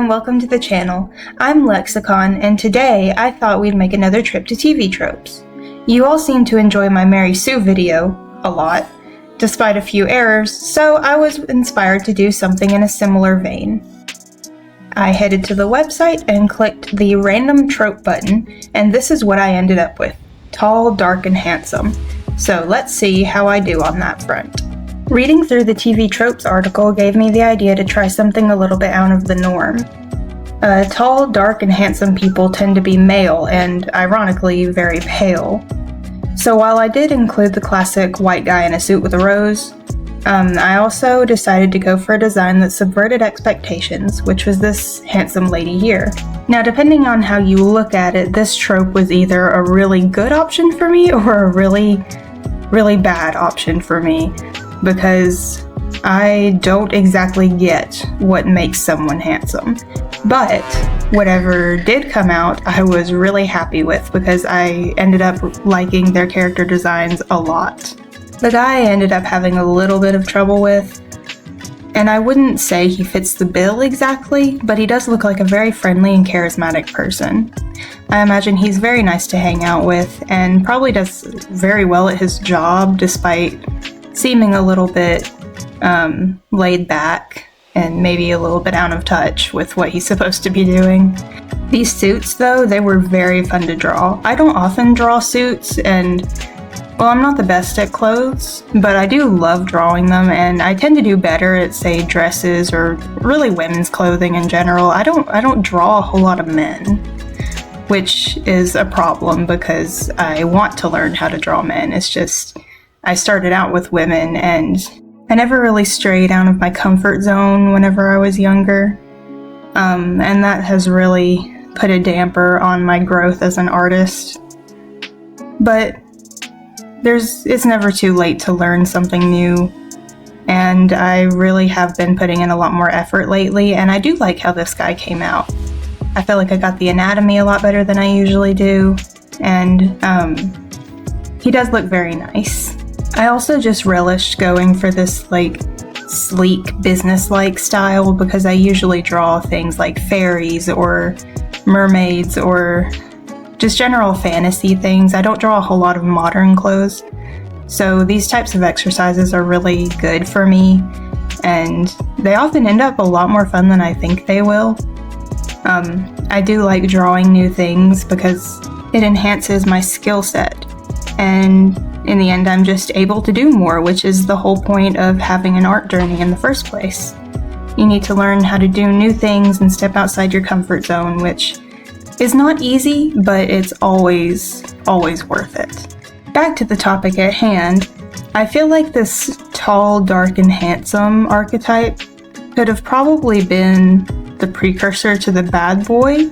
and welcome to the channel. I'm Lexicon, and today I thought we'd make another trip to TV Tropes. You all seem to enjoy my Mary Sue video a lot, despite a few errors, so I was inspired to do something in a similar vein. I headed to the website and clicked the random trope button, and this is what I ended up with. Tall, dark, and handsome. So let's see how I do on that front. Reading through the TV Tropes article gave me the idea to try something a little bit out of the norm. Tall, dark, and handsome people tend to be male and, ironically, very pale. So while I did include the classic white guy in a suit with a rose, I also decided to go for a design that subverted expectations, which was this handsome lady here. Now, depending on how you look at it, this trope was either a really good option for me or a really bad option for me, because I don't exactly get what makes someone handsome. But whatever did come out, I was really happy with because I ended up liking their character designs a lot. The guy I ended up having a little bit of trouble with, and I wouldn't say he fits the bill exactly, but he does look like a very friendly and charismatic person. I imagine he's very nice to hang out with and probably does very well at his job despite seeming a little bit laid back and maybe a little bit out of touch with what he's supposed to be doing. These suits, though, they were very fun to draw. I don't often draw suits, and well, I'm not the best at clothes, but I do love drawing them, and I tend to do better at, say, dresses or really women's clothing in general. I don't draw a whole lot of men, which is a problem because I want to learn how to draw men. It's just I started out with women, and I never really strayed out of my comfort zone whenever I was younger, and that has really put a damper on my growth as an artist. But it's never too late to learn something new, and I really have been putting in a lot more effort lately, and I do like how this guy came out. I feel like I got the anatomy a lot better than I usually do, and he does look very nice. I also just relished going for this sleek business-like style because I usually draw things like fairies or mermaids or just general fantasy things. I don't draw a whole lot of modern clothes, so these types of exercises are really good for me, and they often end up a lot more fun than I think they will. I do like drawing new things because it enhances my skill set, and in the end I'm just able to do more, which is the whole point of having an art journey in the first place. You need to learn how to do new things and step outside your comfort zone, which is not easy, but it's always worth it. Back to the topic at hand, I feel like this tall, dark, and handsome archetype could have probably been the precursor to the bad boy.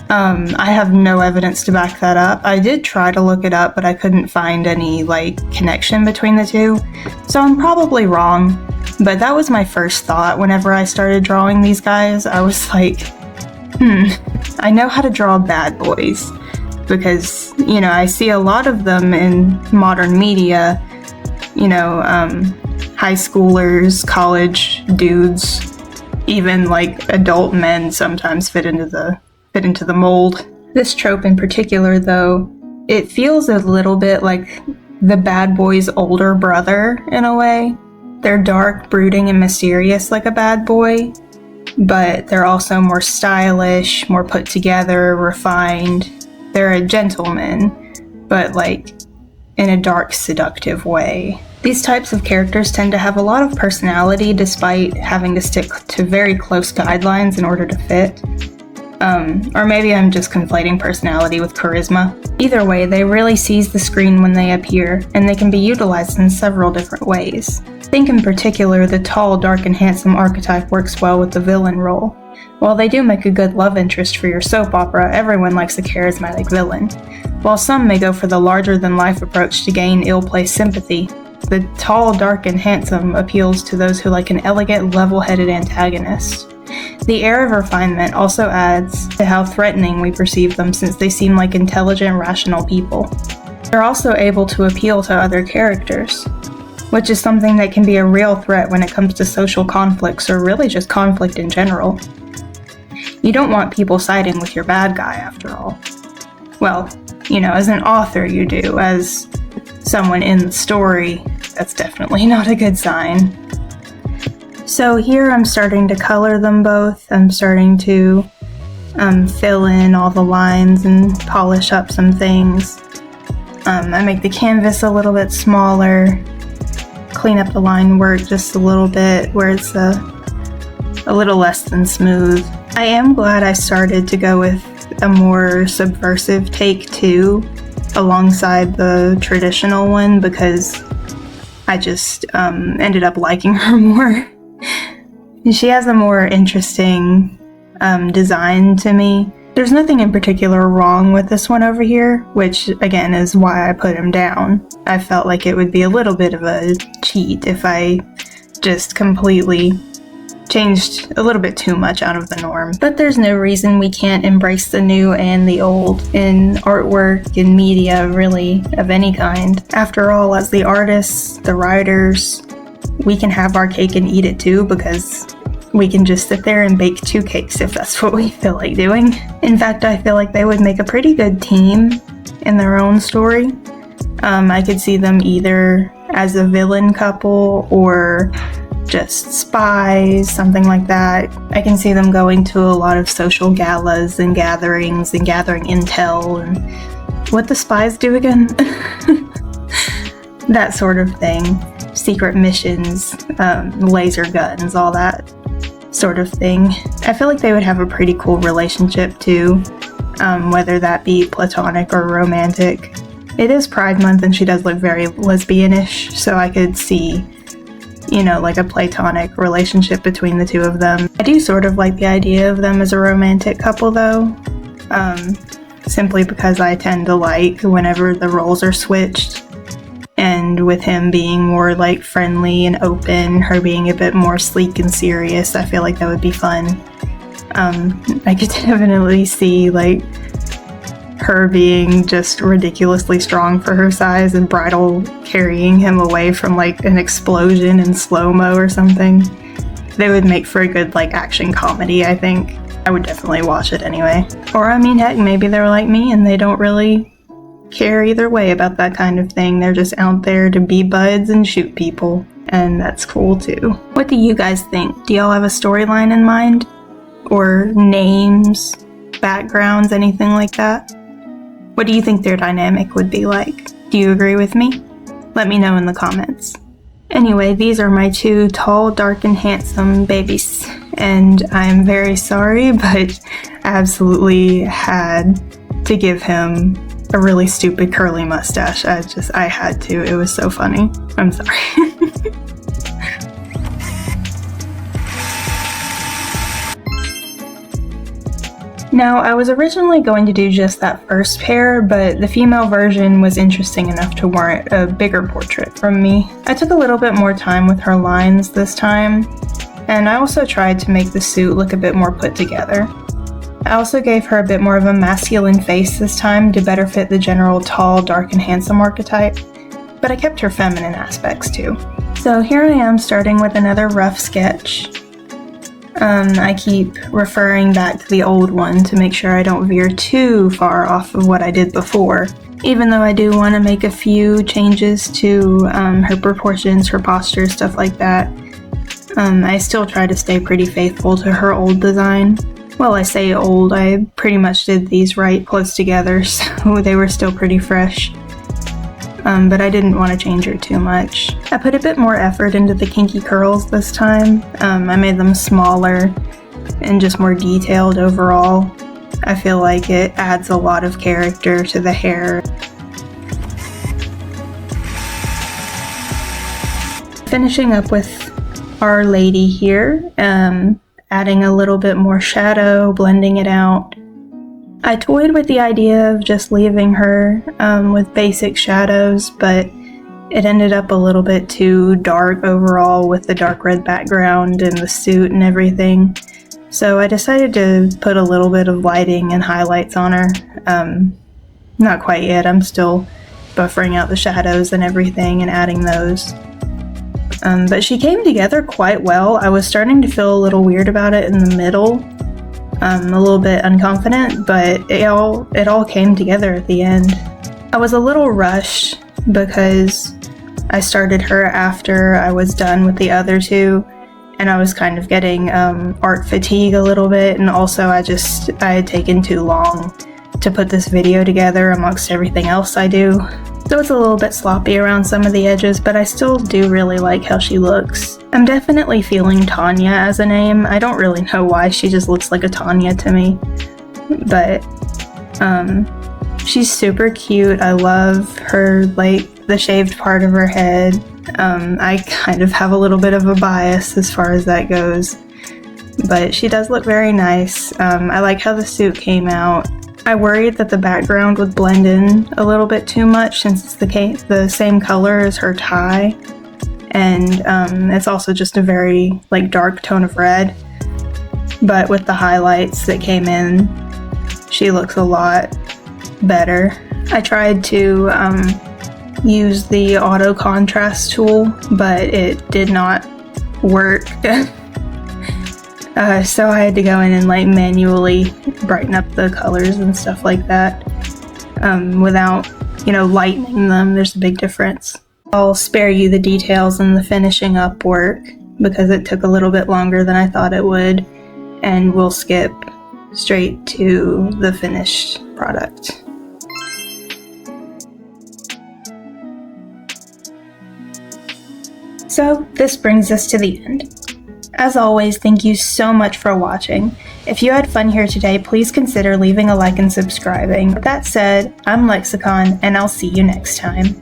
I have no evidence to back that up. I did try to look it up, but I couldn't find any connection between the two, so I'm probably wrong, but that was my first thought whenever I started drawing these guys. I was like, I know how to draw bad boys, because, I see a lot of them in modern media, high schoolers, college dudes, even adult men sometimes fit into the mold. This trope in particular, though, it feels a little bit like the bad boy's older brother in a way. They're dark, brooding, and mysterious like a bad boy, but they're also more stylish, more put together, refined. They're a gentleman, but in a dark, seductive way. These types of characters tend to have a lot of personality despite having to stick to very close guidelines in order to fit. Or maybe I'm just conflating personality with charisma. Either way, they really seize the screen when they appear, and they can be utilized in several different ways. I think in particular, the tall, dark, and handsome archetype works well with the villain role. While they do make a good love interest for your soap opera, everyone likes a charismatic villain. While some may go for the larger-than-life approach to gain ill-placed sympathy, the tall, dark, and handsome appeals to those who like an elegant, level-headed antagonist. The air of refinement also adds to how threatening we perceive them, since they seem like intelligent, rational people. They're also able to appeal to other characters, which is something that can be a real threat when it comes to social conflicts or really just conflict in general. You don't want people siding with your bad guy, after all. Well, as an author you do. As someone in the story, that's definitely not a good sign. So here I'm starting to color them both. I'm starting to fill in all the lines and polish up some things. I make the canvas a little bit smaller, clean up the line work just a little bit where it's a little less than smooth. I am glad I started to go with a more subversive take too, alongside the traditional one, because I just ended up liking her more. She has a more interesting design to me. There's nothing in particular wrong with this one over here, which again is why I put him down. I felt like it would be a little bit of a cheat if I just completely changed a little bit too much out of the norm. But there's no reason we can't embrace the new and the old in artwork, in media, really, of any kind. After all, as the artists, the writers, we can have our cake and eat it too, because we can just sit there and bake 2 cakes if that's what we feel like doing. In fact, I feel like they would make a pretty good team in their own story. I could see them either as a villain couple or just spies, something like that. I can see them going to a lot of social galas and gathering intel and what the spies do again? That sort of thing. Secret missions, laser guns, all that sort of thing. I feel like they would have a pretty cool relationship too, whether that be platonic or romantic. It is Pride Month and she does look very lesbianish, so I could see like a platonic relationship between the two of them. I do sort of like the idea of them as a romantic couple though, simply because I tend to like whenever the roles are switched, and with him being more like friendly and open, her being a bit more sleek and serious, I feel like that would be fun. I could definitely see like her being just ridiculously strong for her size and Bridal carrying him away from like an explosion in slow-mo or something. They would make for a good like action comedy, I think. I would definitely watch it anyway. Or I mean, heck, maybe they're like me and they don't really care either way about that kind of thing. They're just out there to be buds and shoot people, and that's cool too. What do you guys think? Do y'all have a storyline in mind? Or names, backgrounds, anything like that? What do you think their dynamic would be like? Do you agree with me? Let me know in the comments. Anyway, these are my 2 tall, dark, and handsome babies, and I'm very sorry, but I absolutely had to give him a really stupid curly mustache. I had to. It was so funny. I'm sorry. Now, I was originally going to do just that first pair, but the female version was interesting enough to warrant a bigger portrait from me. I took a little bit more time with her lines this time, and I also tried to make the suit look a bit more put together. I also gave her a bit more of a masculine face this time to better fit the general tall, dark, and handsome archetype, but I kept her feminine aspects too. So here I am starting with another rough sketch. I keep referring back to the old one to make sure I don't veer too far off of what I did before, even though I do want to make a few changes to her proportions, her posture, stuff like that. I still try to stay pretty faithful to her old design. Well, I say old, I pretty much did these right close together, so they were still pretty fresh. But I didn't want to change her too much. I put a bit more effort into the kinky curls this time. I made them smaller and just more detailed overall. I feel like it adds a lot of character to the hair. Finishing up with Our Lady here, adding a little bit more shadow, blending it out. I toyed with the idea of just leaving her with basic shadows, but it ended up a little bit too dark overall with the dark red background and the suit and everything. So I decided to put a little bit of lighting and highlights on her. Not quite yet, I'm still buffering out the shadows and everything and adding those. But she came together quite well. I was starting to feel a little weird about it in the middle, a little bit unconfident, but it all came together at the end. I was a little rushed because I started her after I was done with the other two, and I was kind of getting art fatigue a little bit, and also I had taken too long to put this video together amongst everything else I do. So it's a little bit sloppy around some of the edges, but I still do really like how she looks. I'm definitely feeling Tanya as a name. I don't really know why, she just looks like a Tanya to me. But she's super cute. I love her, like, the shaved part of her head. I kind of have a little bit of a bias as far as that goes. But she does look very nice. I like how the suit came out. I worried that the background would blend in a little bit too much since it's the same color as her tie, and it's also just a very dark tone of red, but with the highlights that came in, she looks a lot better. I tried to use the auto contrast tool, but it did not work. So I had to go in and manually brighten up the colors and stuff like that without, lightening them. There's a big difference. I'll spare you the details and the finishing up work because it took a little bit longer than I thought it would, and we'll skip straight to the finished product. So this brings us to the end. As always, thank you so much for watching. If you had fun here today, please consider leaving a like and subscribing. With that said, I'm Lexicon, and I'll see you next time.